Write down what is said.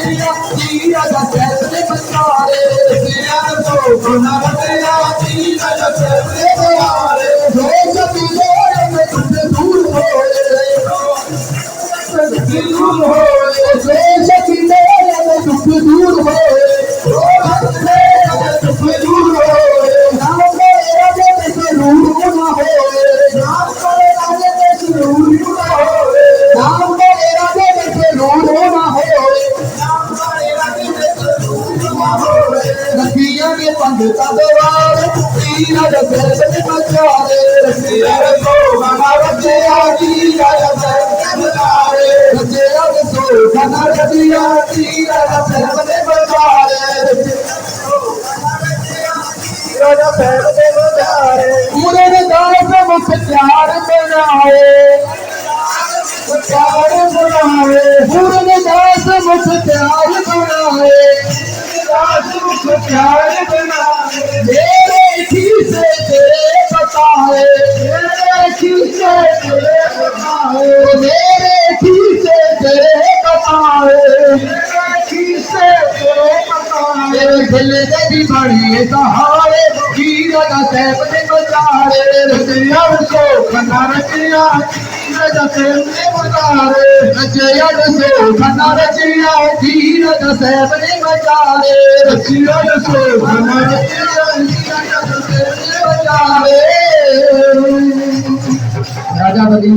तीरा फैसले बचारे रसिया तो बना रसिया तीरा फैसले बचारे हो कबीले में दुख दूर हो दूर हो कबीले में दुख दूर हो दुख दूर हो नाम मेरे राजे में रूह ना हो नाम मेरे राजे में रूह ना हो नाम मेरे राजे में रूह ना हो रखिया के पंडिता देवार तीरा फैसले बचारे रसिया तो बना रसिया तीरा फैसले बचारे रसिया तो बना रसिया तीरा फैसले बचारे तीरा फैसले बचारे पूरे दास मुख प्यार बनाए प्यार बनाए पूरे दास मुख प्यार बनाए प्यार बनाए मेरे खीसे तेरे बताए मेरे खीसे तेरे बताए मेरे खीसे तेरे बताए मेरे खीसे तेरे बताए मेरे दिल दे भी बड़ी सहारे हीरा का सैफ ने बचारे रसिया सो खना रसिया हीरा का सैफ ने बचारे रसिया सो खना रसिया हीरा का सैफ ने बचारे रसिया सो खना रसिया हीरा का सैफ ने बचारे राजा बदी